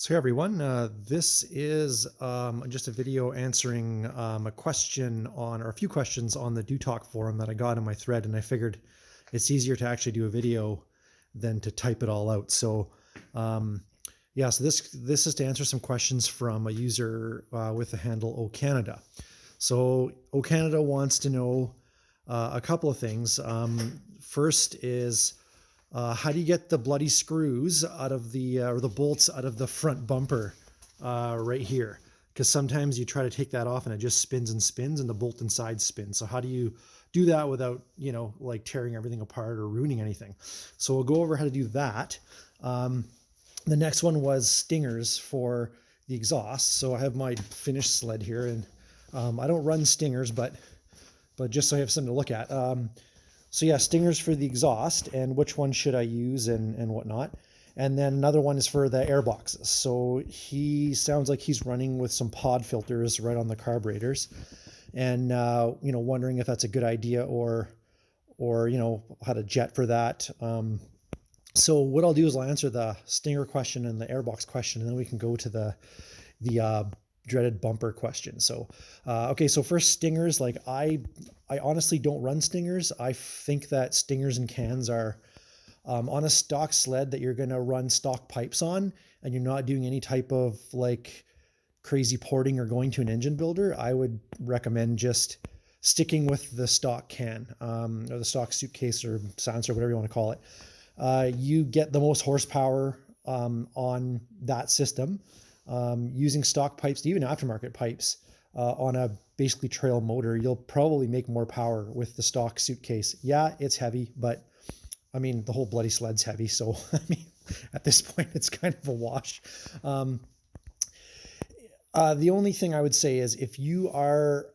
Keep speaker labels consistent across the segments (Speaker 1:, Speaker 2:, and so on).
Speaker 1: So hey everyone, this is just a video answering a question on, or a few questions on the Dootalk forum that I got in my thread, and I figured it's easier to actually do a video than to type it all out. So yeah, so this is to answer some questions from a user with the handle O Canada. So O Canada wants to know a couple of things. First is how do you get the bloody screws out of the or the bolts out of the front bumper right here? Because sometimes you try to take that off and it just spins and spins and the bolt inside spins. So how do you do that without, like tearing everything apart or ruining anything? So we'll go over how to do that. The next one was stingers for the exhaust. So I have my finished sled here, and I don't run stingers, but just so I have something to look at. So yeah, stingers for the exhaust, and which one should I use and whatnot. And then another one is for the air boxes. So he sounds like he's running with some pod filters right on the carburetors, and wondering if that's a good idea or how to jet for that. So what I'll do is I'll answer the stinger question and the airbox question, and then we can go to the dreaded bumper question. So, okay, so first stingers, like I honestly don't run stingers. I think that stingers and cans are on a stock sled that you're going to run stock pipes on, and you're not doing any type of like crazy porting or going to an engine builder. I would recommend just sticking with the stock can or the stock suitcase or silencer, whatever you want to call it. You get the most horsepower on that system. Using stock pipes, even aftermarket pipes, on a basically trail motor, you'll probably make more power with the stock suitcase. Yeah, it's heavy, but I mean, the whole bloody sled's heavy. So, I mean, at this point, it's kind of a wash. The only thing I would say is if you are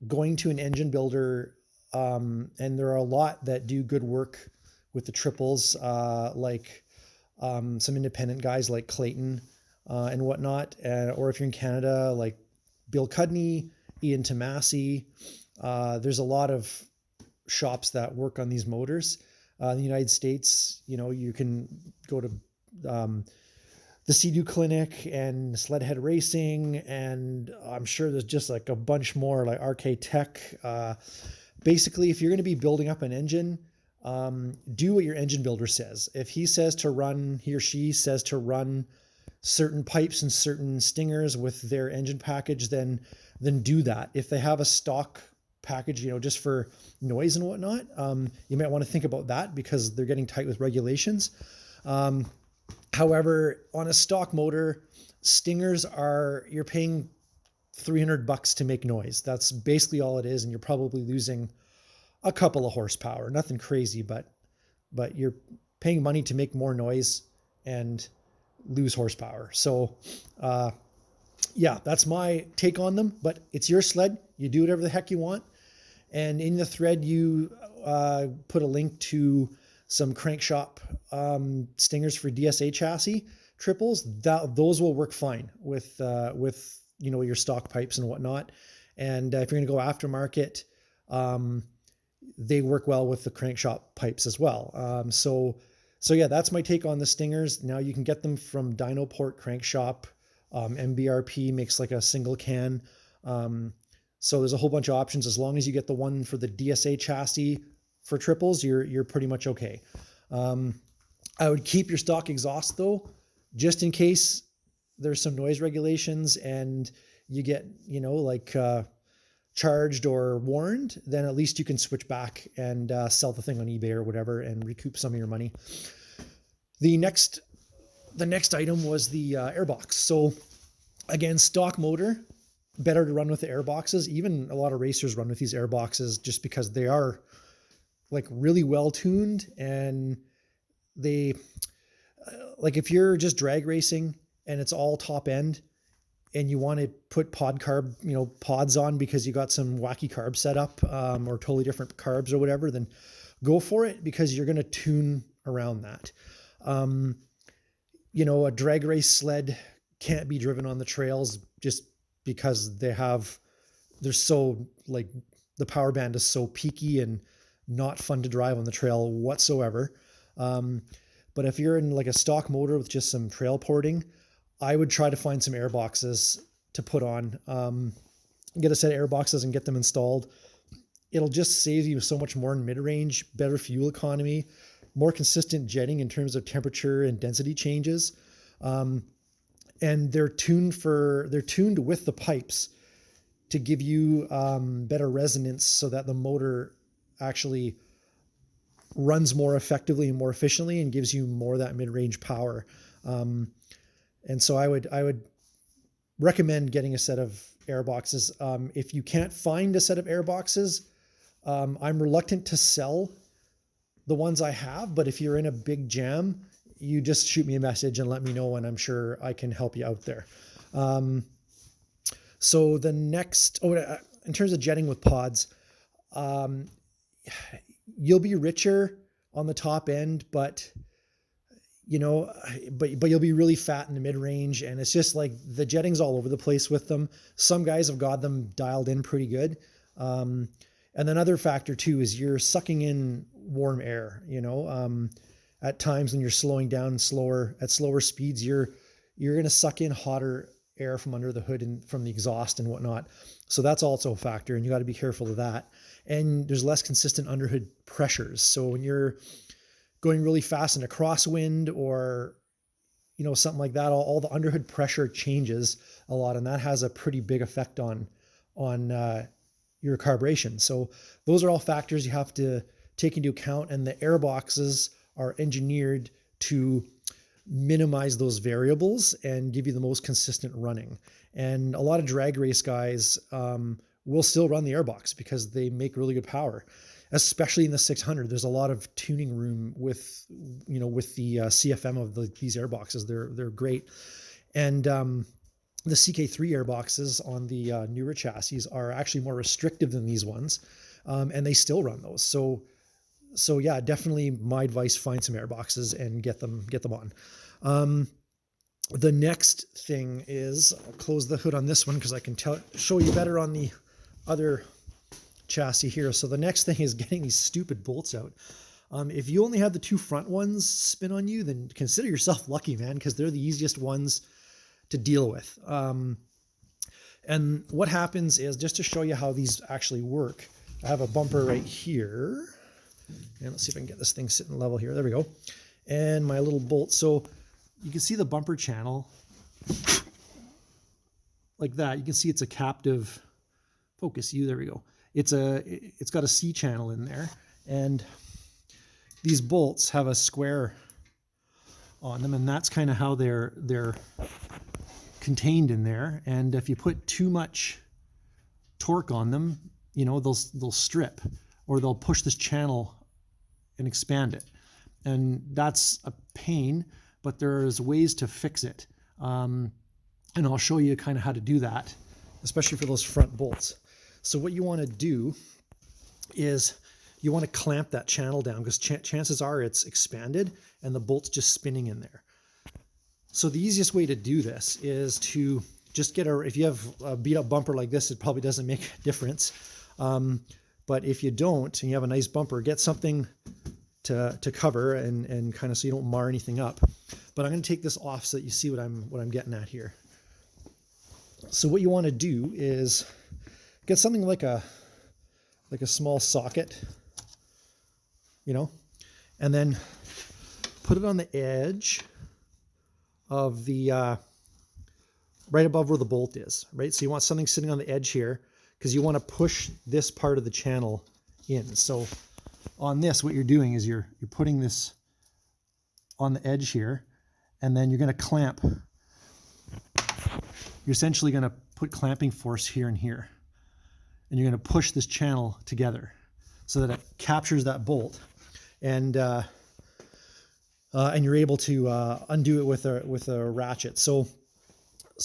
Speaker 1: going to an engine builder, and there are a lot that do good work with the triples, like some independent guys like Clayton, and whatnot. Or if you're in Canada, like Bill Cudney, Ian Tomasi, there's a lot of shops that work on these motors. In the United States, you can go to the Sea-Doo Clinic and Sledhead Racing, and I'm sure there's just like a bunch more, like RK Tech. Basically, if you're going to be building up an engine, do what your engine builder says. If he or she says to run certain pipes and certain stingers with their engine package, then do that. If they have a stock package, just for noise and whatnot, you might want to think about that because they're getting tight with regulations. However, on a stock motor, stingers you're paying $300 to make noise. That's basically all it is, and you're probably losing a couple of horsepower. Nothing crazy, but you're paying money to make more noise and lose horsepower. So yeah, that's my take on them, but it's your sled. You do whatever the heck you want. And in the thread, you put a link to some crank shop stingers for DSA chassis triples. Those will work fine with your stock pipes and whatnot. And if you're going to go aftermarket, they work well with the crank shop pipes as well. So yeah, that's my take on the stingers. Now you can get them from Dynoport Crank Shop. MBRP makes like a single can. So there's a whole bunch of options. As long as you get the one for the DSA chassis for triples, you're pretty much okay. I would keep your stock exhaust though, just in case there's some noise regulations and you get, charged or warned, then at least you can switch back and sell the thing on eBay or whatever and recoup some of your money. The next item was the airbox. So again, stock motor, better to run with the airboxes. Even a lot of racers run with these airboxes just because they are like really well tuned, and they like if you're just drag racing and it's all top end and you want to put pods on because you got some wacky carb set up, or totally different carbs or whatever, then go for it because you're going to tune around that. A drag race sled can't be driven on the trails just because they're so like the power band is so peaky and not fun to drive on the trail whatsoever. But if you're in like a stock motor with just some trail porting, I would try to find some air boxes to put on. Get a set of air boxes and get them installed. It'll just save you so much more in mid-range, better fuel economy, more consistent jetting in terms of temperature and density changes. And they're tuned with the pipes to give you better resonance so that the motor actually runs more effectively and more efficiently and gives you more of that mid-range power. And so I would recommend getting a set of air boxes. If you can't find a set of air boxes, I'm reluctant to sell the ones I have, but if you're in a big jam, you just shoot me a message and let me know, and I'm sure I can help you out there. So the next, in terms of jetting with pods, you'll be richer on the top end, but but you'll be really fat in the mid range, and it's just like the jetting's all over the place with them. Some guys have got them dialed in pretty good. And another factor too is you're sucking in warm air, at times when you're slowing down at slower speeds, you're going to suck in hotter air from under the hood and from the exhaust and whatnot. So that's also a factor, and you got to be careful of that. And there's less consistent underhood pressures. So when you're going really fast in a crosswind or, something like that, all the underhood pressure changes a lot, and that has a pretty big effect on your carburation. So those are all factors you have to take into account, and the air boxes are engineered to minimize those variables and give you the most consistent running. And a lot of drag race guys will still run the airbox because they make really good power, especially in the 600. There's a lot of tuning room with the CFM of these airboxes. They're great. And the CK3 airboxes on the newer chassis are actually more restrictive than these ones, and they still run those. So yeah, definitely my advice: find some airboxes and get them on. The next thing is, I'll close the hood on this one because I can show you better on the other chassis here. So the next thing is getting these stupid bolts out. If you only have the two front ones spin on you, then consider yourself lucky, man, because they're the easiest ones to deal with. And what happens is, just to show you how these actually work, I have a bumper right here. And let's see if I can get this thing sitting level here. There we go. And my little bolt. So you can see the bumper channel like that. You can see it's a captive focus. There we go. It's got a C channel in there, and these bolts have a square on them, and that's kind of how they're contained in there. And if you put too much torque on them, they'll strip, or they'll push this channel and expand it. And that's a pain, but there's ways to fix it. And I'll show you kind of how to do that, especially for those front bolts. So what you want to do is you want to clamp that channel down, because chances are it's expanded and the bolt's just spinning in there. So the easiest way to do this is to just if you have a beat up bumper like this, it probably doesn't make a difference. But if you don't, and you have a nice bumper, get something to cover and kind of so you don't mar anything up. But I'm going to take this off so that you see what I'm getting at here. So what you want to do is get something like a small socket, and then put it on the edge of the right above where the bolt is, right? So you want something sitting on the edge here, because you want to push this part of the channel in. So on this, what you're doing is you're putting this on the edge here, and then you're going to clamp. You're essentially going to put clamping force here and here, and you're going to push this channel together so that it captures that bolt, and you're able to undo it with a ratchet. So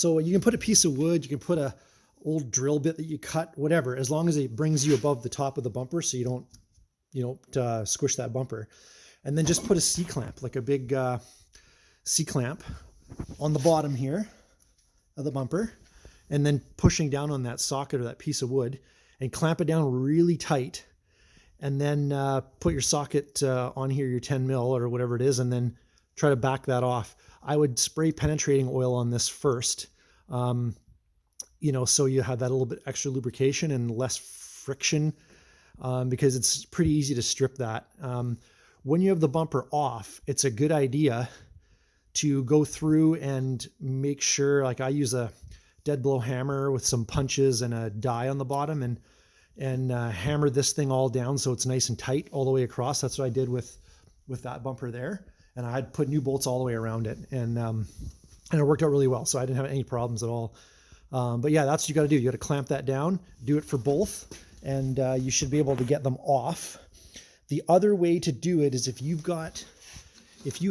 Speaker 1: you can put a piece of wood, you can put a old drill bit that you cut, whatever, as long as it brings you above the top of the bumper so you don't squish that bumper. And then just put a C-clamp, like a big C-clamp on the bottom here of the bumper, and then pushing down on that socket or that piece of wood and clamp it down really tight. And then put your socket on here, your 10 mil or whatever it is, and then try to back that off. I would spray penetrating oil on this first, so you have that little bit extra lubrication and less friction, because it's pretty easy to strip that. When you have the bumper off, it's a good idea to go through and make sure, like I use a dead blow hammer with some punches and a die on the bottom, and hammer this thing all down so it's nice and tight all the way across. That's what I did with that bumper there. And I had put new bolts all the way around it, and it worked out really well. So I didn't have any problems at all. But yeah, that's what you got to do. You got to clamp that down, do it for both, and you should be able to get them off. The other way to do it is if you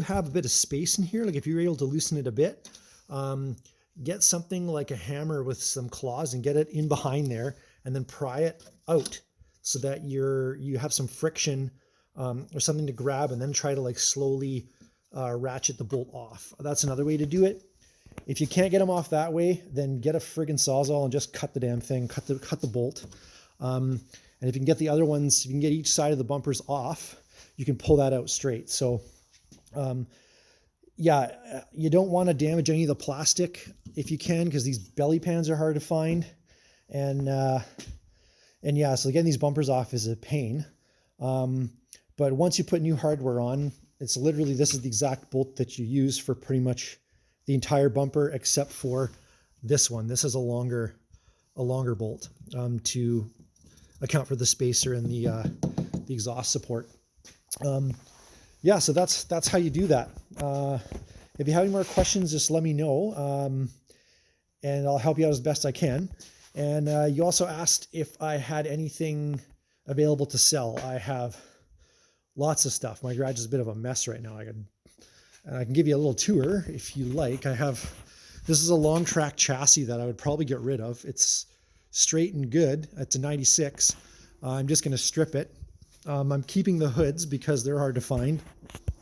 Speaker 1: have a bit of space in here, like if you're able to loosen it a bit, get something like a hammer with some claws and get it in behind there, and then pry it out so that you have some friction, or something to grab, and then try to like slowly ratchet the bolt off. That's another way to do it. If you can't get them off that way, then get a friggin' Sawzall and just cut the damn thing, cut the bolt. And if you can get the other ones, if you can get each side of the bumpers off, you can pull that out straight. So yeah, you don't want to damage any of the plastic if you can, because these belly pans are hard to find. And yeah, so getting these bumpers off is a pain. But once you put new hardware on, it's literally, this is the exact bolt that you use for pretty much the entire bumper, except for this one. This is a longer bolt, to account for the spacer and the exhaust support. Yeah, so that's how you do that. If you have any more questions, just let me know, and I'll help you out as best I can. And you also asked if I had anything available to sell. I have lots of stuff. My garage is a bit of a mess right now. I can give you a little tour if you like. This is a long track chassis that I would probably get rid of. It's straight and good. It's a 96. I'm just going to strip it. I'm keeping the hoods because they're hard to find,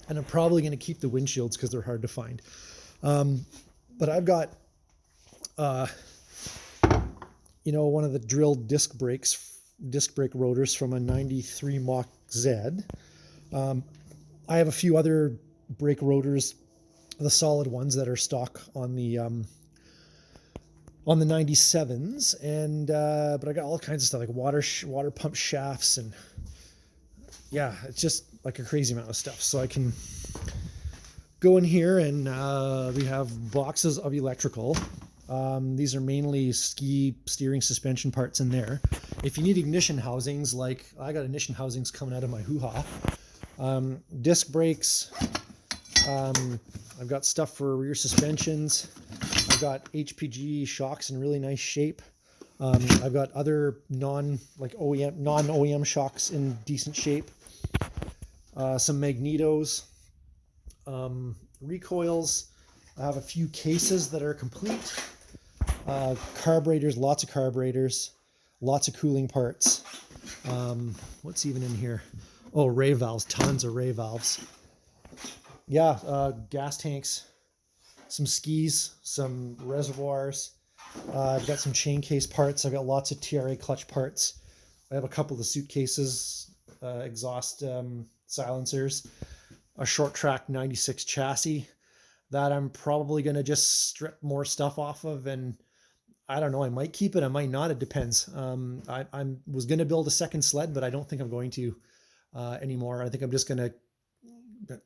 Speaker 1: and I'm probably going to keep the windshields because they're hard to find. But I've got, one of the drilled disc brake rotors from a 93 Mach Z. I have a few other brake rotors, the solid ones that are stock on the 97s, and but I got all kinds of stuff like water pump shafts, and yeah, it's just like a crazy amount of stuff. So I can go in here, and we have boxes of electrical. These are mainly ski steering suspension parts in there. If you need ignition housings, like I got ignition housings coming out of my hoo-ha. Disc brakes. I've got stuff for rear suspensions. I've got HPG shocks in really nice shape. I've got other non-OEM shocks in decent shape. Some magnetos, recoils. I have a few cases that are complete. Carburetors, lots of carburetors, lots of cooling parts. What's even in here? Oh, ray valves, tons of ray valves. Yeah, gas tanks, some skis, some reservoirs. I've got some chain case parts. I've got lots of TRA clutch parts. I have a couple of the suitcases, exhaust silencers, a short track 96 chassis that I'm probably going to just strip more stuff off of, and I don't know, I might keep it, I might not, it depends. I was going to build a second sled, but I don't think I'm going to anymore. I think I'm just going to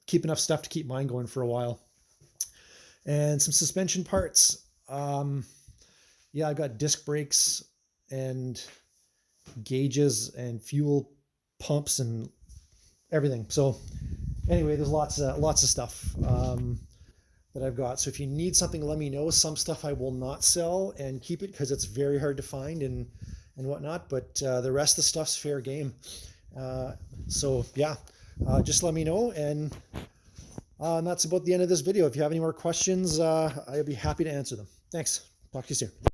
Speaker 1: keep enough stuff to keep mine going for a while. And some suspension parts. Yeah, I've got disc brakes and gauges and fuel pumps and everything. So anyway, there's lots of stuff that I've got. So if you need something, let me know. Some stuff I will not sell and keep it because it's very hard to find and whatnot. But the rest of the stuff's fair game. So yeah, just let me know. And that's about the end of this video. If you have any more questions, I'll be happy to answer them. Thanks. Talk to you soon.